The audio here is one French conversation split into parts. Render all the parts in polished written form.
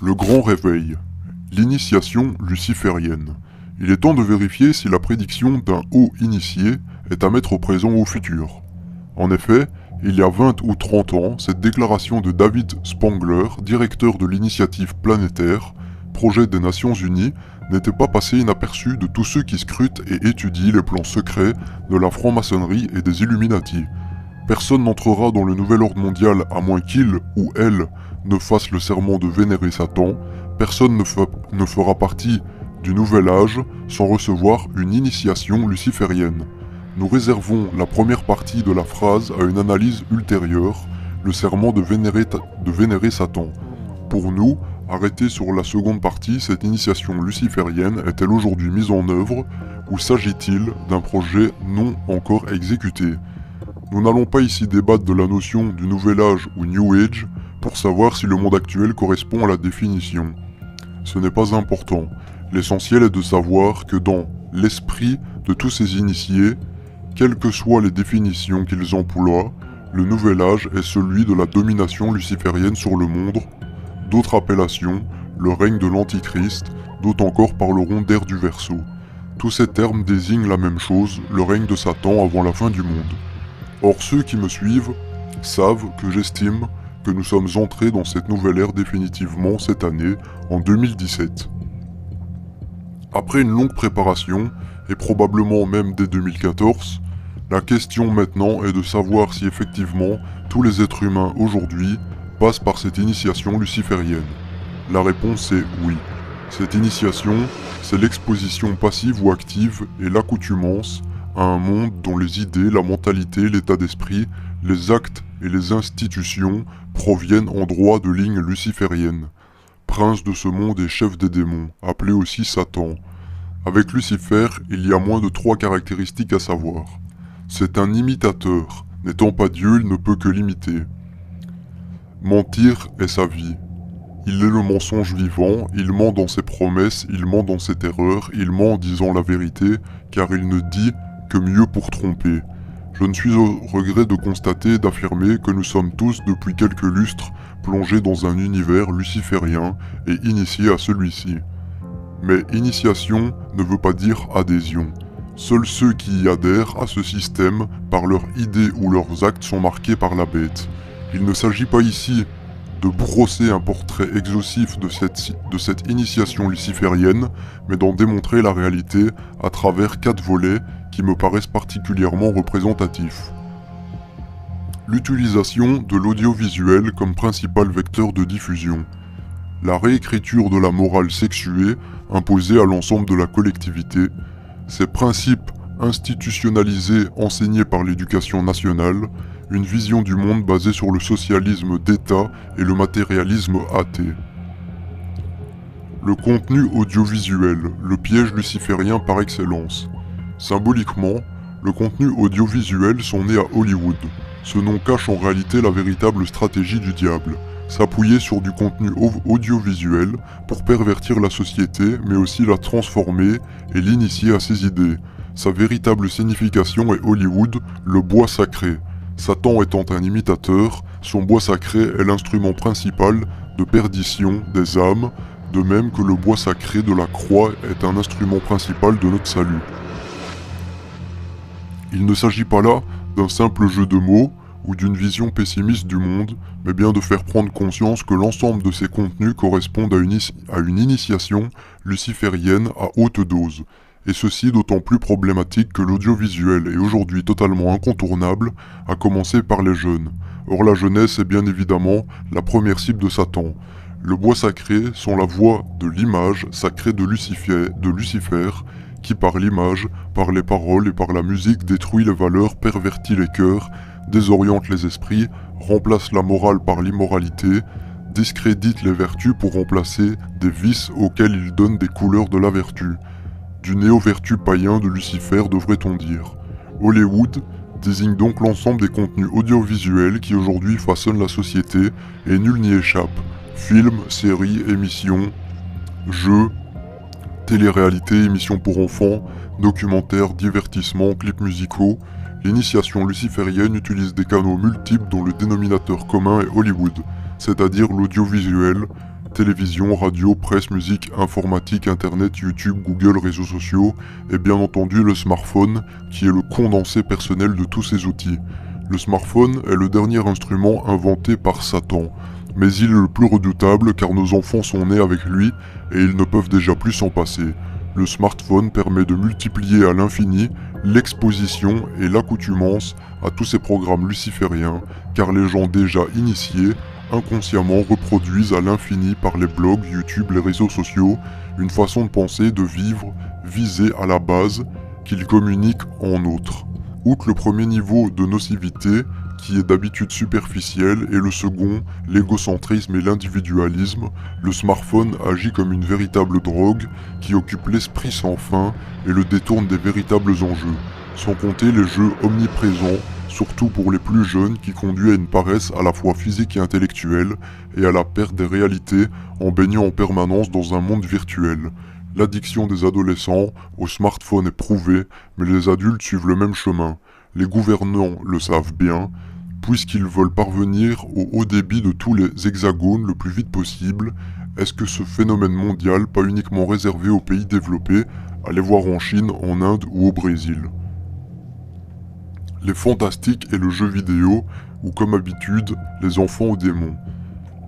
Le grand réveil. L'initiation luciférienne. Il est temps de vérifier si la prédiction d'un haut initié est à mettre au présent ou au futur. En effet, il y a 20 ou 30 ans, cette déclaration de David Spangler, directeur de l'initiative planétaire, projet des Nations Unies, n'était pas passée inaperçue de tous ceux qui scrutent et étudient les plans secrets de la franc-maçonnerie et des Illuminati. Personne n'entrera dans le nouvel ordre mondial à moins qu'il ou elle ne fasse le serment de vénérer Satan. Personne ne fera partie du nouvel âge sans recevoir une initiation luciférienne. Nous réservons la première partie de la phrase à une analyse ultérieure, le serment de vénérer Satan. Pour nous, arrêter sur la seconde partie, cette initiation luciférienne est-elle aujourd'hui mise en œuvre ou s'agit-il d'un projet non encore exécuté? Nous n'allons pas ici débattre de la notion du nouvel âge ou New Age pour savoir si le monde actuel correspond à la définition. Ce n'est pas important. L'essentiel est de savoir que dans l'esprit de tous ces initiés, quelles que soient les définitions qu'ils emploient, le nouvel âge est celui de la domination luciférienne sur le monde. D'autres appellations, le règne de l'Antichrist, d'autres encore parleront d'ère du Verseau. Tous ces termes désignent la même chose, le règne de Satan avant la fin du monde. Or ceux qui me suivent savent que j'estime que nous sommes entrés dans cette nouvelle ère définitivement cette année, en 2017. Après une longue préparation, et probablement même dès 2014, la question maintenant est de savoir si effectivement tous les êtres humains aujourd'hui passent par cette initiation luciférienne. La réponse est oui. Cette initiation, c'est l'exposition passive ou active et l'accoutumance à un monde dont les idées, la mentalité, l'état d'esprit, les actes et les institutions proviennent en droit de ligne luciférienne. Prince de ce monde et chef des démons, appelé aussi Satan. Avec Lucifer, il y a moins de 3 caractéristiques à savoir. C'est un imitateur. N'étant pas Dieu, il ne peut que l'imiter. Mentir est sa vie. Il est le mensonge vivant, il ment dans ses promesses, il ment dans ses terreurs, il ment en disant la vérité, car il ne dit que mieux pour tromper. Je ne suis au regret de constater et d'affirmer que nous sommes tous, depuis quelques lustres, plongés dans un univers luciférien et initiés à celui-ci. Mais initiation ne veut pas dire adhésion. Seuls ceux qui y adhèrent à ce système, par leurs idées ou leurs actes, sont marqués par la bête. Il ne s'agit pas ici de brosser un portrait exhaustif de cette initiation luciférienne, mais d'en démontrer la réalité à travers 4 volets qui me paraissent particulièrement représentatifs. L'utilisation de l'audiovisuel comme principal vecteur de diffusion. La réécriture de la morale sexuée imposée à l'ensemble de la collectivité. Ces principes institutionnalisés enseignés par l'éducation nationale, une vision du monde basée sur le socialisme d'État et le matérialisme athée. Le contenu audiovisuel, le piège luciférien par excellence. Symboliquement, le contenu audiovisuel sont nés à Hollywood. Ce nom cache en réalité la véritable stratégie du diable. S'appuyer sur du contenu audiovisuel pour pervertir la société, mais aussi la transformer et l'initier à ses idées. Sa véritable signification est Hollywood, le bois sacré. Satan étant un imitateur, son bois sacré est l'instrument principal de perdition des âmes, de même que le bois sacré de la croix est un instrument principal de notre salut. Il ne s'agit pas là d'un simple jeu de mots ou d'une vision pessimiste du monde, mais bien de faire prendre conscience que l'ensemble de ces contenus correspondent à une initiation luciférienne à haute dose, et ceci d'autant plus problématique que l'audiovisuel est aujourd'hui totalement incontournable, à commencer par les jeunes. Or la jeunesse est bien évidemment la première cible de Satan. Le bois sacré sont la voix de l'image sacrée de Lucifer, qui par l'image, par les paroles et par la musique détruit les valeurs, pervertit les cœurs, désoriente les esprits, remplace la morale par l'immoralité, discrédite les vertus pour remplacer des vices auxquels il donne des couleurs de la vertu. Du néo-vertu païen de Lucifer, devrait-on dire. Hollywood désigne donc l'ensemble des contenus audiovisuels qui aujourd'hui façonnent la société et nul n'y échappe. Films, séries, émissions, jeux, télé-réalité, émissions pour enfants, documentaires, divertissements, clips musicaux. L'initiation luciférienne utilise des canaux multiples dont le dénominateur commun est Hollywood, c'est-à-dire l'audiovisuel, télévision, radio, presse, musique, informatique, internet, YouTube, Google, réseaux sociaux, et bien entendu le smartphone, qui est le condensé personnel de tous ces outils. Le smartphone est le dernier instrument inventé par Satan, mais il est le plus redoutable car nos enfants sont nés avec lui et ils ne peuvent déjà plus s'en passer. Le smartphone permet de multiplier à l'infini l'exposition et l'accoutumance à tous ces programmes lucifériens, car les gens déjà initiés inconsciemment reproduisent à l'infini par les blogs, YouTube, les réseaux sociaux, une façon de penser, de vivre, visée à la base, qu'ils communiquent en outre. Outre le premier niveau de nocivité, qui est d'habitude superficielle, et le second, l'égocentrisme et l'individualisme, le smartphone agit comme une véritable drogue qui occupe l'esprit sans fin et le détourne des véritables enjeux, sans compter les jeux omniprésents, surtout pour les plus jeunes, qui conduit à une paresse à la fois physique et intellectuelle, et à la perte des réalités en baignant en permanence dans un monde virtuel. L'addiction des adolescents au smartphone est prouvée, mais les adultes suivent le même chemin. Les gouvernants le savent bien, puisqu'ils veulent parvenir au haut débit de tous les hexagones le plus vite possible. Est-ce que ce phénomène mondial, pas uniquement réservé aux pays développés, allez voir en Chine, en Inde ou au Brésil? Les fantastiques et le jeu vidéo, ou comme habitude, les enfants aux démons.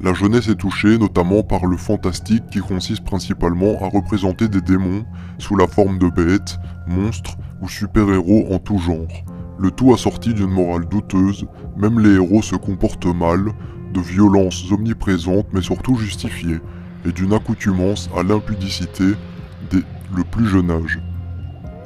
La jeunesse est touchée notamment par le fantastique qui consiste principalement à représenter des démons sous la forme de bêtes, monstres ou super-héros en tout genre. Le tout assorti d'une morale douteuse, même les héros se comportent mal, de violences omniprésentes mais surtout justifiées, et d'une accoutumance à l'impudicité dès le plus jeune âge.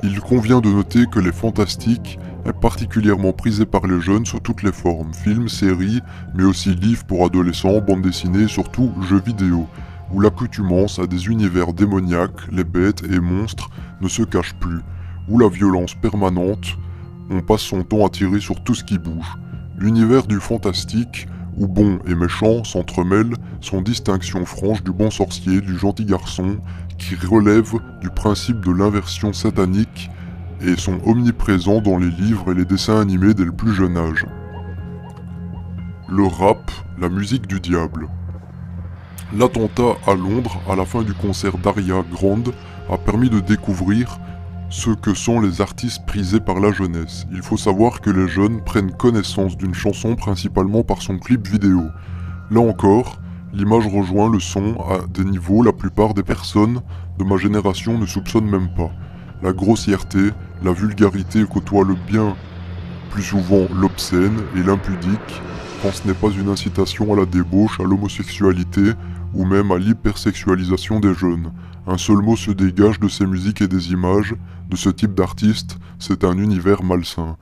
Il convient de noter que les fantastiques est particulièrement prisé par les jeunes sous toutes les formes, films, séries, mais aussi livres pour adolescents, bandes dessinées et surtout jeux vidéo, où l'accoutumance à des univers démoniaques, les bêtes et monstres ne se cachent plus, où la violence permanente, on passe son temps à tirer sur tout ce qui bouge. L'univers du fantastique, où bon et méchant s'entremêlent, sans distinction franche du bon sorcier, du gentil garçon, qui relève du principe de l'inversion satanique et sont omniprésents dans les livres et les dessins animés dès le plus jeune âge. Le rap, la musique du diable. L'attentat à Londres, à la fin du concert d'Aria Grande, a permis de découvrir ce que sont les artistes prisés par la jeunesse. Il faut savoir que les jeunes prennent connaissance d'une chanson principalement par son clip vidéo. Là encore, l'image rejoint le son à des niveaux la plupart des personnes de ma génération ne soupçonnent même pas. La grossièreté, la vulgarité côtoient le bien plus souvent l'obscène et l'impudique, quand ce n'est pas une incitation à la débauche, à l'homosexualité ou même à l'hypersexualisation des jeunes. Un seul mot se dégage de ces musiques et des images, de ce type d'artiste, c'est un univers malsain.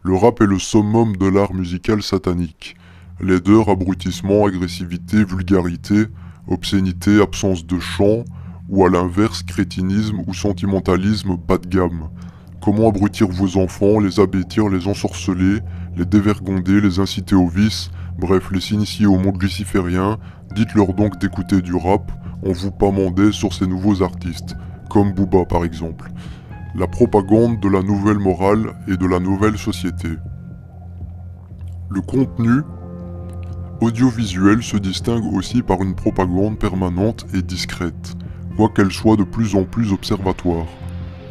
Le rap est le summum de l'art musical satanique. Laideur, abrutissement, agressivité, vulgarité, obscénité, absence de chant, ou à l'inverse, crétinisme ou sentimentalisme bas de gamme. Comment abrutir vos enfants, les abêtir, les ensorceler, les dévergonder, les inciter au vice, bref, les initier au monde luciférien, dites-leur donc d'écouter du rap, on vous pamandait sur ces nouveaux artistes, comme Booba par exemple. La propagande de la nouvelle morale et de la nouvelle société. Le contenu audiovisuel se distingue aussi par une propagande permanente et discrète, quoiqu'elle soit de plus en plus observatoire.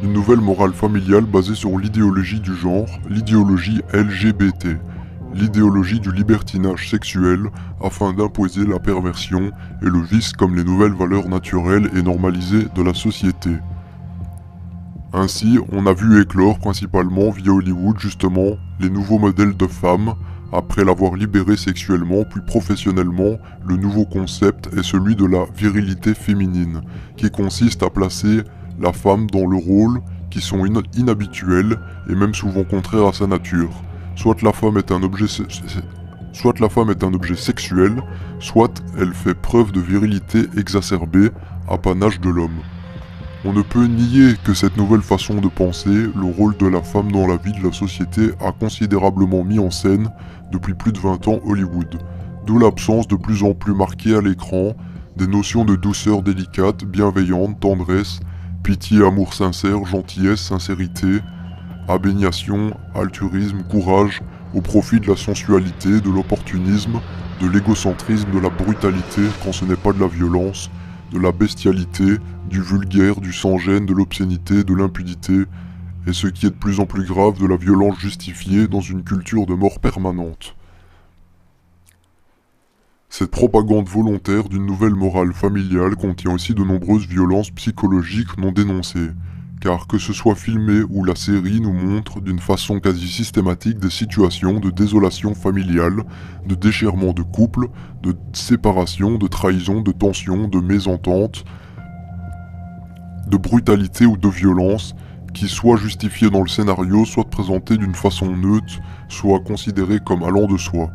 Une nouvelle morale familiale basée sur l'idéologie du genre, l'idéologie LGBT, l'idéologie du libertinage sexuel afin d'imposer la perversion et le vice comme les nouvelles valeurs naturelles et normalisées de la société. Ainsi, on a vu éclore principalement via Hollywood justement les nouveaux modèles de femmes. Après l'avoir libéré sexuellement puis professionnellement, le nouveau concept est celui de la virilité féminine, qui consiste à placer la femme dans le rôle qui sont inhabituels et même souvent contraires à sa nature. Soit la femme est un objet sexuel, soit elle fait preuve de virilité exacerbée, apanage de l'homme. On ne peut nier que cette nouvelle façon de penser, le rôle de la femme dans la vie de la société a considérablement mis en scène depuis plus de 20 ans Hollywood, d'où l'absence de plus en plus marquée à l'écran des notions de douceur délicate, bienveillante, tendresse, pitié, amour sincère, gentillesse, sincérité, abnégation, altruisme, courage, au profit de la sensualité, de l'opportunisme, de l'égocentrisme, de la brutalité quand ce n'est pas de la violence, de la bestialité, du vulgaire, du sans-gêne, de l'obscénité, de l'impudité, et ce qui est de plus en plus grave, de la violence justifiée dans une culture de mort permanente. Cette propagande volontaire d'une nouvelle morale familiale contient aussi de nombreuses violences psychologiques non dénoncées, car que ce soit filmé ou la série nous montre d'une façon quasi systématique des situations de désolation familiale, de déchirement de couple, de séparation, de trahison, de tension, de mésentente, de brutalité ou de violence, qui soit justifiées dans le scénario, soit présentées d'une façon neutre, soit considérées comme allant de soi.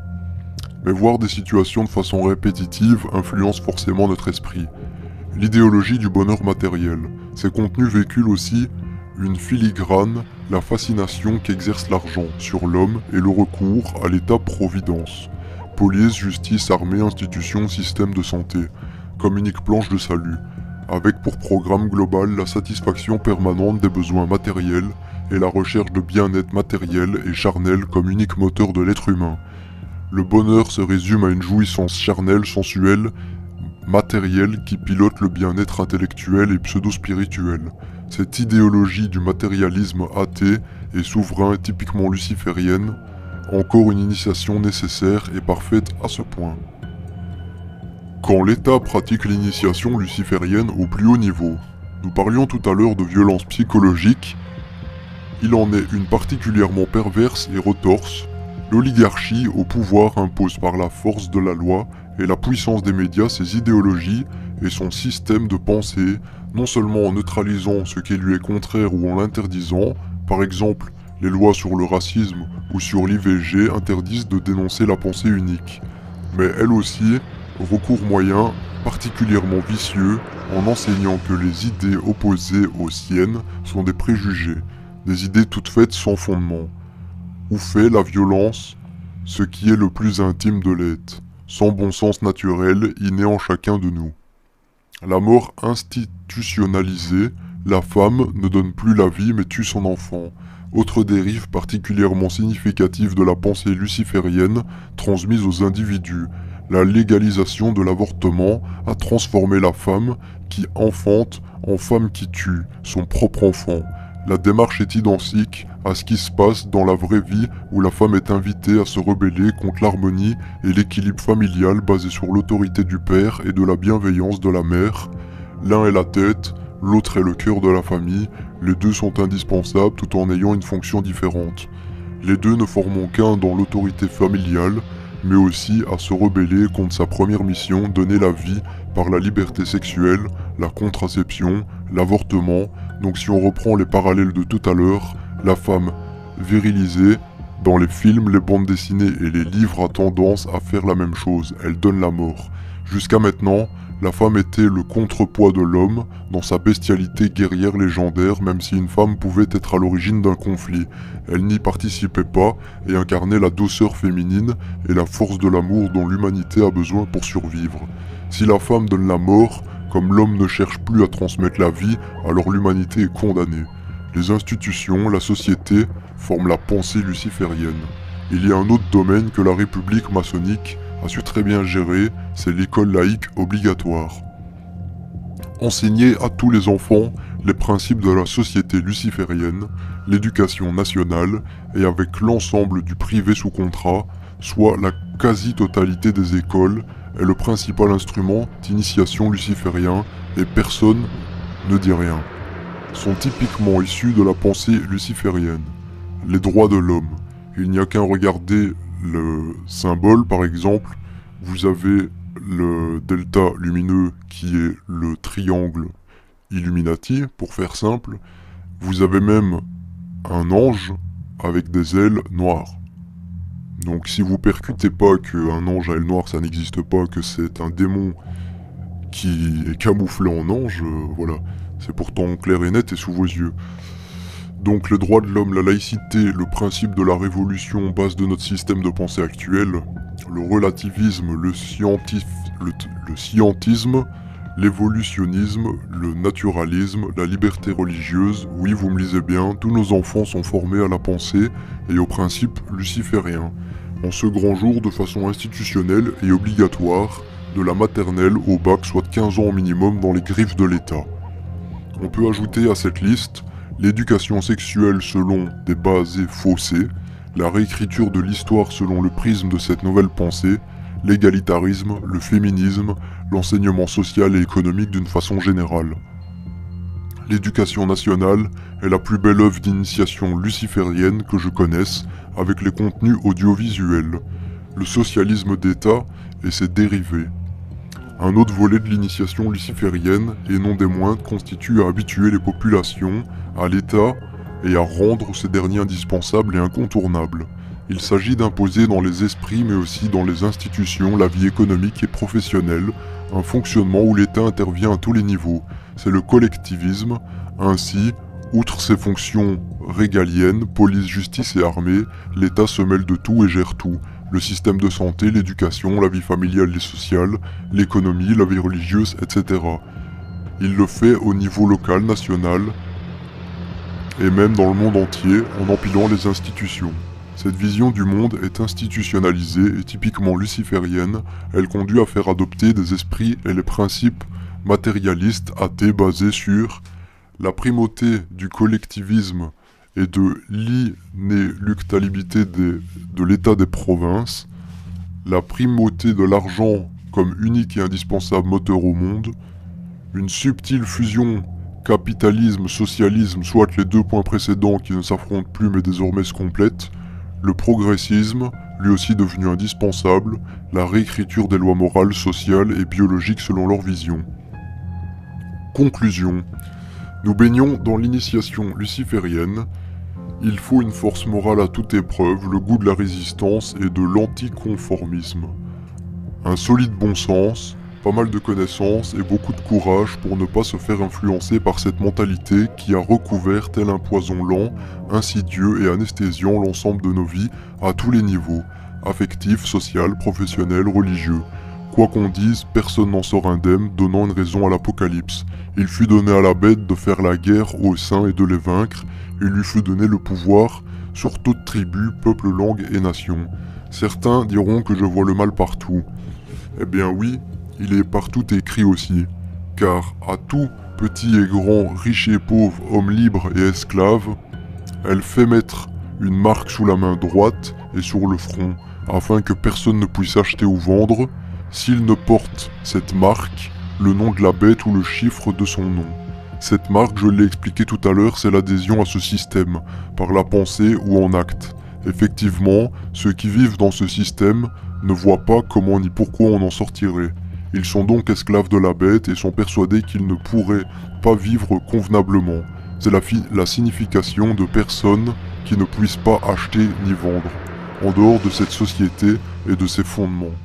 Mais voir des situations de façon répétitive influence forcément notre esprit. L'idéologie du bonheur matériel. Ces contenus véhiculent aussi une filigrane, la fascination qu'exerce l'argent sur l'homme et le recours à l'État-providence. Police, justice, armée, institutions, système de santé, comme unique planche de salut, avec pour programme global la satisfaction permanente des besoins matériels et la recherche de bien-être matériel et charnel comme unique moteur de l'être humain. Le bonheur se résume à une jouissance charnelle, sensuelle, matérielle qui pilote le bien-être intellectuel et pseudo-spirituel. Cette idéologie du matérialisme athée et souverain est typiquement luciférienne, encore une initiation nécessaire et parfaite à ce point. Quand l'État pratique l'initiation luciférienne au plus haut niveau, nous parlions tout à l'heure de violence psychologique, il en est une particulièrement perverse et retorse. L'oligarchie au pouvoir impose par la force de la loi et la puissance des médias ses idéologies et son système de pensée, non seulement en neutralisant ce qui lui est contraire ou en l'interdisant, par exemple les lois sur le racisme ou sur l'IVG interdisent de dénoncer la pensée unique, mais elle aussi, recours moyen, particulièrement vicieux, en enseignant que les idées opposées aux siennes sont des préjugés, des idées toutes faites sans fondement. Où fait la violence ce qui est le plus intime de l'être, sans bon sens naturel inné en chacun de nous. La mort institutionnalisée, la femme ne donne plus la vie mais tue son enfant. Autre dérive particulièrement significative de la pensée luciférienne transmise aux individus, la légalisation de l'avortement a transformé la femme qui enfante en femme qui tue son propre enfant. La démarche est identique à ce qui se passe dans la vraie vie où la femme est invitée à se rebeller contre l'harmonie et l'équilibre familial basé sur l'autorité du père et de la bienveillance de la mère. L'un est la tête, l'autre est le cœur de la famille, les deux sont indispensables tout en ayant une fonction différente. Les deux ne forment qu'un dans l'autorité familiale, mais aussi à se rebeller contre sa première mission, donner la vie par la liberté sexuelle, la contraception, l'avortement. Donc si on reprend les parallèles de tout à l'heure, la femme virilisée, dans les films, les bandes dessinées et les livres a tendance à faire la même chose, elle donne la mort. Jusqu'à maintenant, la femme était le contrepoids de l'homme dans sa bestialité guerrière légendaire, même si une femme pouvait être à l'origine d'un conflit. Elle n'y participait pas et incarnait la douceur féminine et la force de l'amour dont l'humanité a besoin pour survivre. Si la femme donne la mort, comme l'homme ne cherche plus à transmettre la vie, alors l'humanité est condamnée. Les institutions, la société, forment la pensée luciférienne. Il y a un autre domaine que la République maçonnique a su très bien gérer, c'est l'école laïque obligatoire. Enseigner à tous les enfants les principes de la société luciférienne, l'éducation nationale et avec l'ensemble du privé sous contrat, soit la quasi-totalité des écoles, est le principal instrument d'initiation luciférien et personne ne dit rien. Sont typiquement issus de la pensée luciférienne. Les droits de l'homme. Il n'y a qu'à regarder le symbole, par exemple, vous avez le delta lumineux qui est le triangle Illuminati, pour faire simple. Vous avez même un ange avec des ailes noires. Donc si vous percutez pas qu'un ange à ailes noires ça n'existe pas, que c'est un démon qui est camouflé en ange, voilà, c'est pourtant clair et net et sous vos yeux. Donc les droits de l'homme, la laïcité, le principe de la révolution, base de notre système de pensée actuel, le relativisme, le scientisme, L'évolutionnisme, le naturalisme, la liberté religieuse, oui vous me lisez bien, tous nos enfants sont formés à la pensée et aux principes lucifériens, en ce grand jour de façon institutionnelle et obligatoire, de la maternelle au bac, soit 15 ans au minimum dans les griffes de l'État. On peut ajouter à cette liste l'éducation sexuelle selon des bases faussées, la réécriture de l'histoire selon le prisme de cette nouvelle pensée, l'égalitarisme, le féminisme, l'enseignement social et économique d'une façon générale. L'éducation nationale est la plus belle œuvre d'initiation luciférienne que je connaisse, avec les contenus audiovisuels, le socialisme d'État et ses dérivés. Un autre volet de l'initiation luciférienne, et non des moindres, constitue à habituer les populations à l'État et à rendre ces derniers indispensables et incontournables. Il s'agit d'imposer dans les esprits mais aussi dans les institutions la vie économique et professionnelle, un fonctionnement où l'État intervient à tous les niveaux. C'est le collectivisme. Ainsi, outre ses fonctions régaliennes, police, justice et armée, l'État se mêle de tout et gère tout. Le système de santé, l'éducation, la vie familiale et sociale, l'économie, la vie religieuse, etc. Il le fait au niveau local, national, et même dans le monde entier, en empilant les institutions. Cette vision du monde est institutionnalisée et typiquement luciférienne, elle conduit à faire adopter des esprits et les principes matérialistes athées basés sur la primauté du collectivisme et de l'inéluctabilité de l'état des provinces, la primauté de l'argent comme unique et indispensable moteur au monde, une subtile fusion capitalisme-socialisme, soit les deux points précédents qui ne s'affrontent plus mais désormais se complètent, le progressisme, lui aussi devenu indispensable, la réécriture des lois morales, sociales et biologiques selon leur vision. Conclusion. Nous baignons dans l'initiation luciférienne. Il faut une force morale à toute épreuve, le goût de la résistance et de l'anticonformisme. Un solide bon sens, pas mal de connaissances et beaucoup de courage pour ne pas se faire influencer par cette mentalité qui a recouvert tel un poison lent, insidieux et anesthésiant l'ensemble de nos vies à tous les niveaux, affectifs, social, professionnel, religieux. Quoi qu'on dise, personne n'en sort indemne, donnant une raison à l'apocalypse. Il fut donné à la bête de faire la guerre aux saints et de les vaincre, il lui fut donné le pouvoir sur toute tribu, peuple, langue et nation. Certains diront que je vois le mal partout. Eh bien oui, il est partout écrit aussi, car à tout petit et grand, riche et pauvre, homme libre et esclave, elle fait mettre une marque sous la main droite et sur le front, afin que personne ne puisse acheter ou vendre, s'il ne porte cette marque, le nom de la bête ou le chiffre de son nom. Cette marque, je l'ai expliqué tout à l'heure, c'est l'adhésion à ce système, par la pensée ou en acte. Effectivement, ceux qui vivent dans ce système ne voient pas comment ni pourquoi on en sortirait. Ils sont donc esclaves de la bête et sont persuadés qu'ils ne pourraient pas vivre convenablement. C'est la signification de personnes qui ne puissent pas acheter ni vendre, en dehors de cette société et de ses fondements.